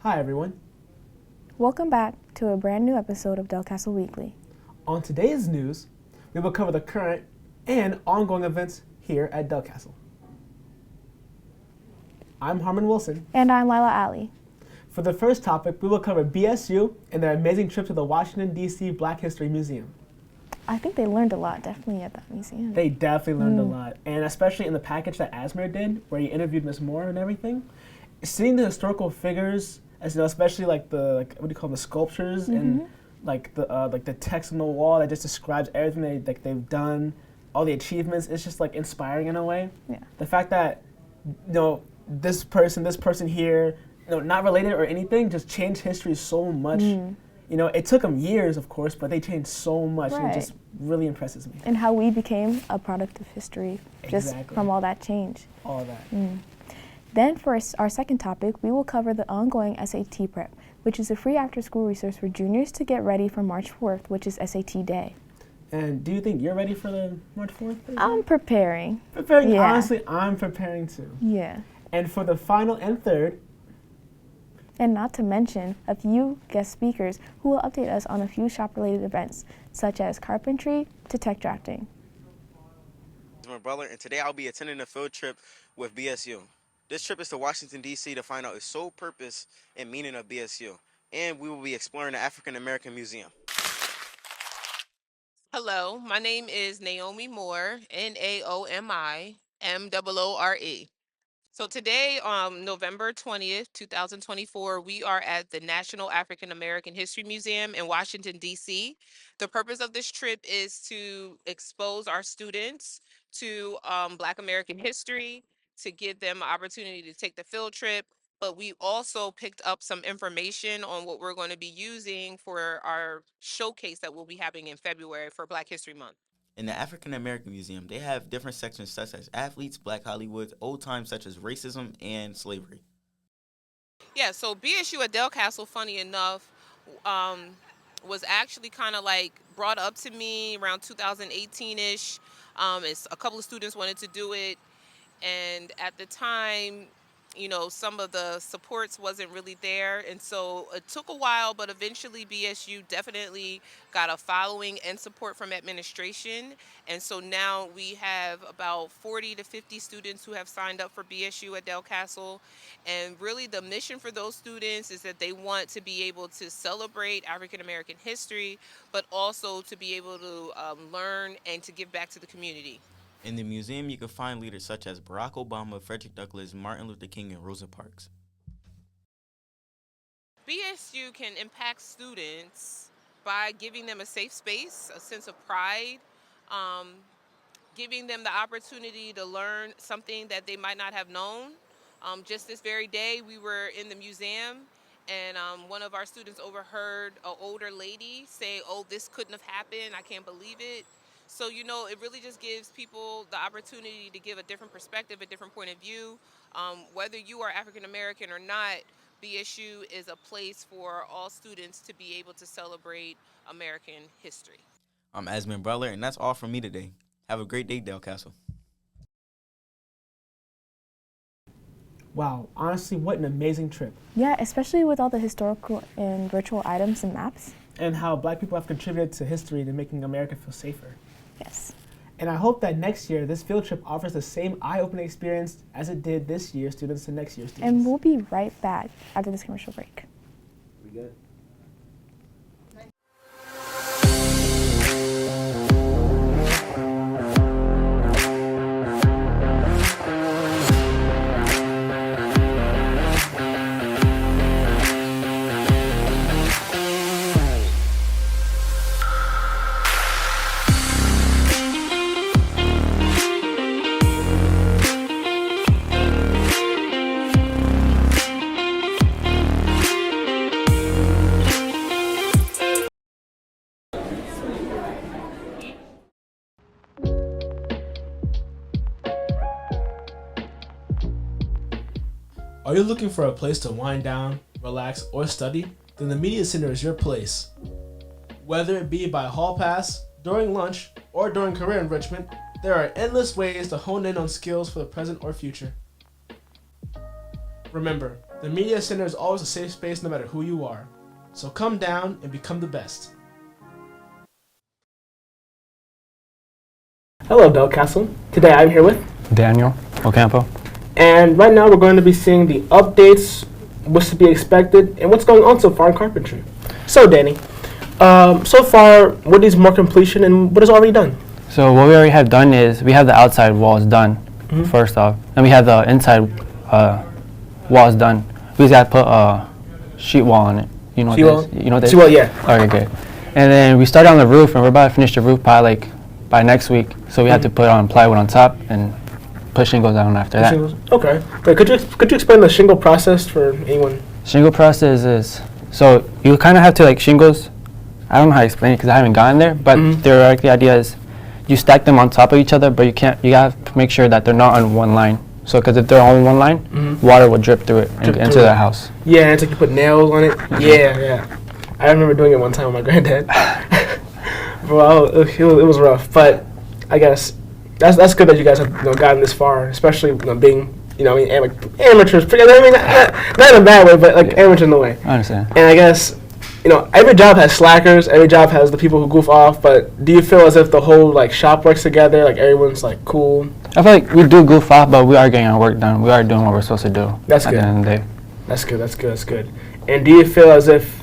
Hi everyone. Welcome back to a brand new episode of Delcastle Weekly. On today's news, we will cover the current and ongoing events here at Delcastle. I'm Harmon Wilson. And I'm Lila Ali. For the first topic, we will cover BSU and their amazing trip to the Washington, D.C. Black History Museum. I think they learned a lot, definitely, at that museum. They definitely learned a lot, and especially in the package that Asmer did, where he interviewed Miss Moore and everything. Seeing the historical figures, as you know, especially what do you call them, the sculptures and the text on the wall that just describes everything they've done, all the achievements. It's just inspiring in a way. Yeah. The fact that this person here, not related or anything, just changed history so much. It took them years, of course, but they changed so much, and it just really impresses me. And how we became a product of history, just from all that change. All that. Then for our second topic, we will cover the ongoing SAT prep, which is a free after-school resource for juniors to get ready for March 4th, which is SAT Day. And do you think you're ready for the March 4th? I'm preparing. Yeah. Honestly, I'm preparing too. Yeah. And for the final and third, and not to mention a few guest speakers who will update us on a few shop-related events, such as carpentry to tech drafting. I'm my brother, and today I'll be attending a field trip with BSU. This trip is to Washington, D.C. to find out the sole purpose and meaning of BSU. And we will be exploring the African American Museum. Hello, my name is Naomi Moore, Naomi Moore. So today, November 20th, 2024, we are at the National African American History Museum in Washington, D.C. The purpose of this trip is to expose our students to Black American history, to give them an opportunity to take the field trip, but we also picked up some information on what we're going to be using for our showcase that will be happening in February for Black History Month. In the African American Museum, they have different sections such as athletes, Black Hollywood, old times such as racism and slavery. Yeah, so BSU at Delcastle, funny enough, was actually kind of brought up to me around 2018-ish. It's a couple of students wanted to do it, and at the time, some of the supports wasn't really there, and so it took a while, but eventually BSU definitely got a following and support from administration, and so now we have about 40 to 50 students who have signed up for BSU at Delcastle, and really the mission for those students is that they want to be able to celebrate African American history, but also to be able to learn and to give back to the community. In the museum, you can find leaders such as Barack Obama, Frederick Douglass, Martin Luther King, and Rosa Parks. BSU can impact students by giving them a safe space, a sense of pride, giving them the opportunity to learn something that they might not have known. Just this very day, we were in the museum, and one of our students overheard an older lady say, "Oh, this couldn't have happened. I can't believe it." So, it really just gives people the opportunity to give a different perspective, a different point of view. Whether you are African American or not, BSU is a place for all students to be able to celebrate American history. I'm Asman Butler, and that's all from me today. Have a great day, Delcastle. wow, honestly, what an amazing trip. Yeah, especially with all the historical and virtual items and maps. And how Black people have contributed to history to making America feel safer. Yes. And I hope that next year, this field trip offers the same eye-opening experience as it did this year's students and next year's students. And we'll be right back after this commercial break. We good? Are you looking for a place to wind down, relax, or study? Then the Media Center is your place. Whether it be by hall pass, during lunch, or during career enrichment, there are endless ways to hone in on skills for the present or future. Remember, The Media Center is always a safe space no matter who you are. So come down and become the best. Hello, Delcastle. Today I'm here with Daniel Ocampo. and right now we're going to be seeing the updates, what's to be expected, and what's going on so far in carpentry. So, Danny, so far, what is more completion and what is already done? So what we already have done is we have the outside walls done first off, and we have the inside walls done. We just got to put a sheet wall on it. You know what this? You know what this? Sheet wall, yeah. Okay, good. And then we started on the roof, and we're about to finish the roof by next week. So we have to put on plywood on top and put shingles down after that. Shingles. Okay. Wait, could you explain the shingle process for anyone? Shingle process is, so you kind of have to like shingles. I don't know how to explain it because I haven't gotten there, but theoretically the idea is you stack them on top of each other, but you have to make sure that they're not on one line. So because if they're on one line, water will drip through it and into the house. Yeah, it's like you put nails on it. Yeah. I remember doing it one time with my granddad. Well, it was rough, but I guess that's good that you guys have gotten this far, especially being amateurs. I mean, not in a bad way, but like amateur in the way. I understand. And I guess every job has slackers. Every job has the people who goof off. But do you feel as if the whole shop works together? Like everyone's cool. I feel like we do goof off, but we are getting our work done. We are doing what we're supposed to do. That's good. At the end of the day. That's good. And do you feel as if,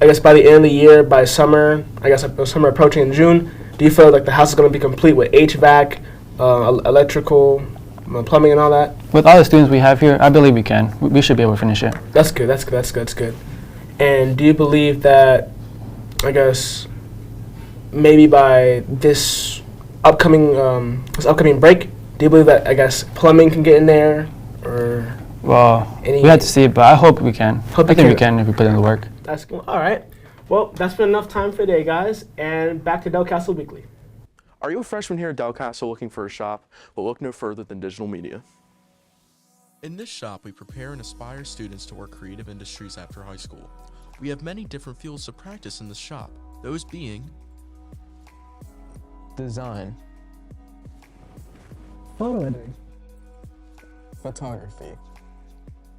I guess by the end of the year, by summer, summer approaching in June, do you feel like the house is going to be complete with HVAC, electrical, plumbing, and all that? With all the students we have here, I believe we can. We should be able to finish it. That's good. And do you believe that, I guess, maybe by this upcoming break, do you believe that, I guess, plumbing can get in there? Or well, we have to see it, but I hope we can. I think we can if we put in the work. That's cool. All right. Well, that's been enough time for today, guys. And back to Delcastle Weekly. Are you a freshman here at Delcastle looking for a shop? Well, look no further than digital media. In this shop, we prepare and aspire students to work creative industries after high school. We have many different fields to practice in this shop, those being design, photo editing, photography.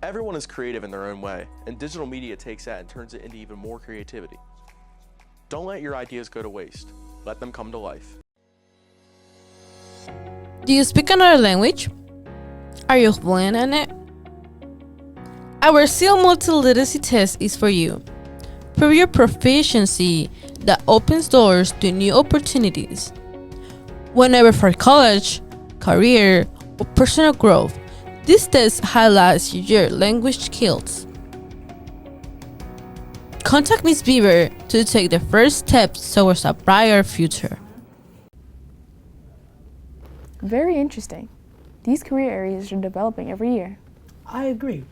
Everyone is creative in their own way, and digital media takes that and turns it into even more creativity. Don't let your ideas go to waste. Let them come to life. Do you speak another language? Are you fluent in it? Our SEAL multiliteracy test is for you. Prove your proficiency that opens doors to new opportunities. Whenever for college, career, or personal growth, this test highlights your language skills. Contact Ms. Beaver to take the first steps towards a brighter future. Very interesting. These career areas are developing every year. I agree.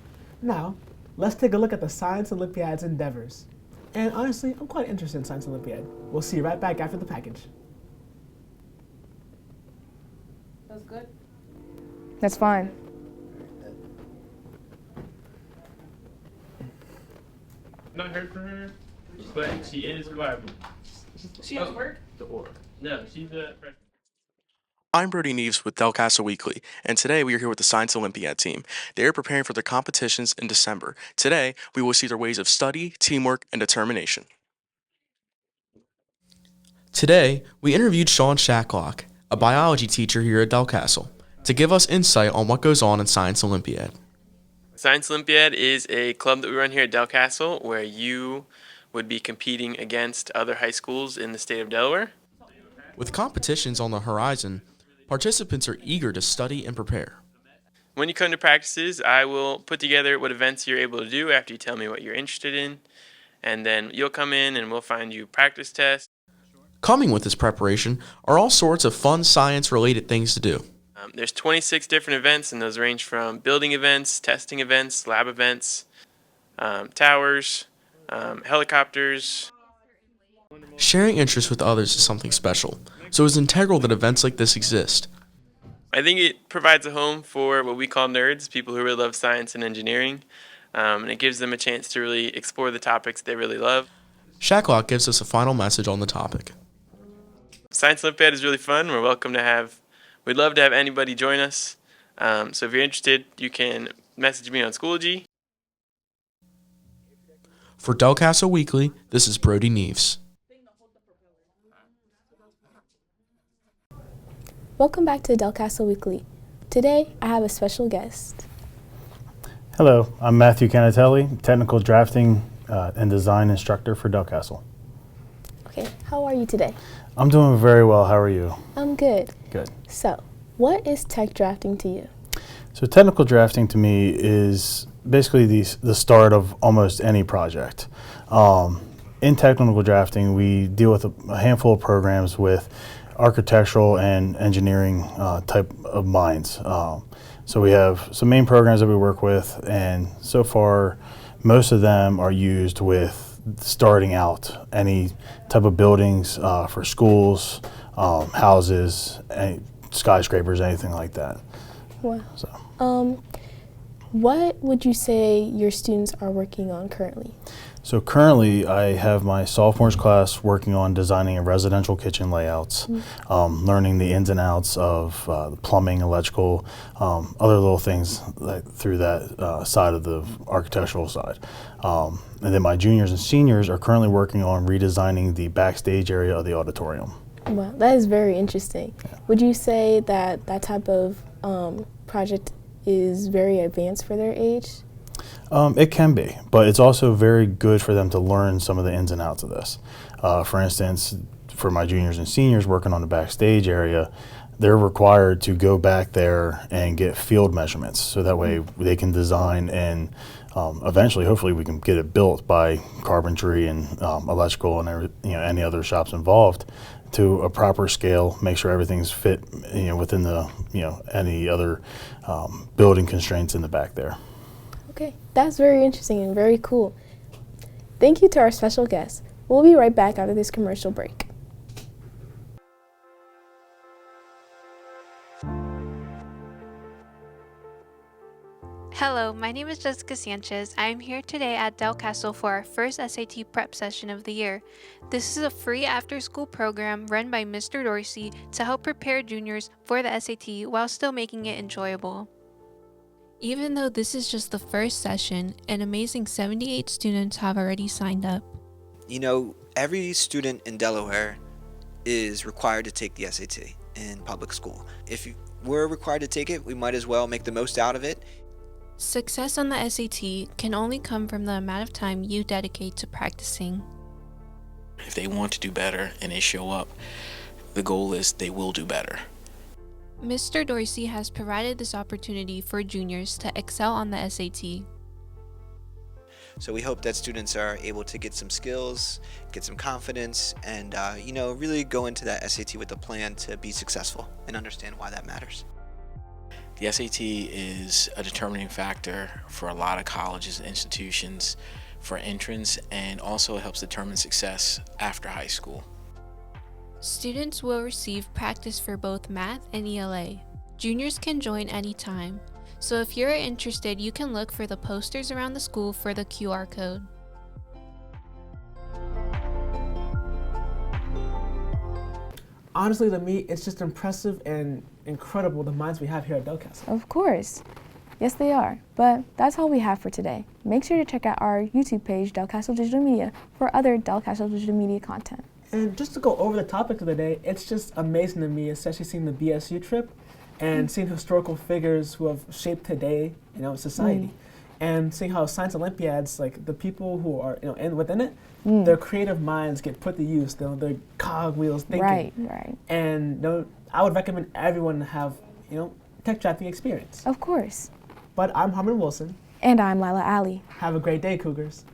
Now, let's take a look at the Science Olympiad's endeavors. And honestly, I'm quite interested in Science Olympiad. We'll see you right back after the package. That's good. That's fine. Not heard from her, but she is reliable. She has work? No, she's a freshman. I'm Brody Neves with Delcastle Weekly, and today we are here with the Science Olympiad team. They are preparing for their competitions in December. Today, we will see their ways of study, teamwork, and determination. Today, we interviewed Sean Shacklock, a biology teacher here at Delcastle, to give us insight on what goes on in Science Olympiad. Science Olympiad is a club that we run here at Delcastle where you would be competing against other high schools in the state of Delaware. With competitions on the horizon, participants are eager to study and prepare. When you come to practices, I will put together what events you're able to do after you tell me what you're interested in, and then you'll come in and we'll find you practice tests. Coming with this preparation are all sorts of fun science-related things to do. There's 26 different events, and those range from building events, testing events, lab events, towers, helicopters. Sharing interests with others is something special, so it's integral that events like this exist. I think it provides a home for what we call nerds, people who really love science and engineering, and it gives them a chance to really explore the topics they really love. Shacklock gives us a final message on the topic. Science Olympiad is really fun. We'd love to have anybody join us. So if you're interested, you can message me on Schoology. For Delcastle Weekly, this is Brody Neves. Welcome back to Delcastle Weekly. Today, I have a special guest. Hello, I'm Matthew Canatelli, Technical Drafting and Design Instructor for Delcastle. Okay, how are you today? I'm doing very well. How are you? I'm good. Good. So, what is tech drafting to you? So technical drafting to me is basically the start of almost any project. In technical drafting, we deal with a handful of programs with architectural and engineering type of minds. So we have some main programs that we work with, and so far most of them are used with starting out any type of buildings for schools, houses, skyscrapers, anything like that. Wow. So. What would you say your students are working on currently? So currently I have my sophomores class working on designing a residential kitchen layouts, learning the ins and outs of the plumbing, electrical, other little things through that side of the architectural side. And then my juniors and seniors are currently working on redesigning the backstage area of the auditorium. Wow, that is very interesting. Yeah. Would you say that that type of project is very advanced for their age? It can be, but it's also very good for them to learn some of the ins and outs of this. For instance, for my juniors and seniors working on the backstage area, they're required to go back there and get field measurements, so that way they can design and eventually, hopefully, we can get it built by carpentry and electrical and any other shops involved to a proper scale, make sure everything's fit within the any other building constraints in the back there. Okay, that's very interesting and very cool. Thank you to our special guest. We'll be right back after this commercial break. Hello, my name is Jessica Sanchez. I am here today at Delcastle for our first SAT prep session of the year. This is a free after-school program run by Mr. Dorsey to help prepare juniors for the SAT while still making it enjoyable. Even though this is just the first session, an amazing 78 students have already signed up. You know, every student in Delaware is required to take the SAT in public school. If we're required to take it, we might as well make the most out of it. Success on the SAT can only come from the amount of time you dedicate to practicing. If they want to do better and they show up, the goal is they will do better. Mr. Dorsey has provided this opportunity for juniors to excel on the SAT. So we hope that students are able to get some skills, get some confidence, and really go into that SAT with a plan to be successful and understand why that matters. The SAT is a determining factor for a lot of colleges and institutions for entrance, and also it helps determine success after high school. Students will receive practice for both math and ELA. Juniors can join anytime, so if you're interested, you can look for the posters around the school for the QR code. Honestly, to me, it's just impressive and incredible the minds we have here at Delcastle. Of course. Yes, they are. But that's all we have for today. Make sure to check out our YouTube page, Delcastle Digital Media, for other Delcastle Digital Media content. And just to go over the topic of the day, it's just amazing to me, especially seeing the BSU trip and seeing historical figures who have shaped today, society. And seeing how science Olympiads, like the people who are, within it, their creative minds get put to use, their cog wheels thinking. Right. And I would recommend everyone have, tech drafting experience. Of course. But I'm Harmon Wilson. And I'm Lila Ali. Have a great day, Cougars.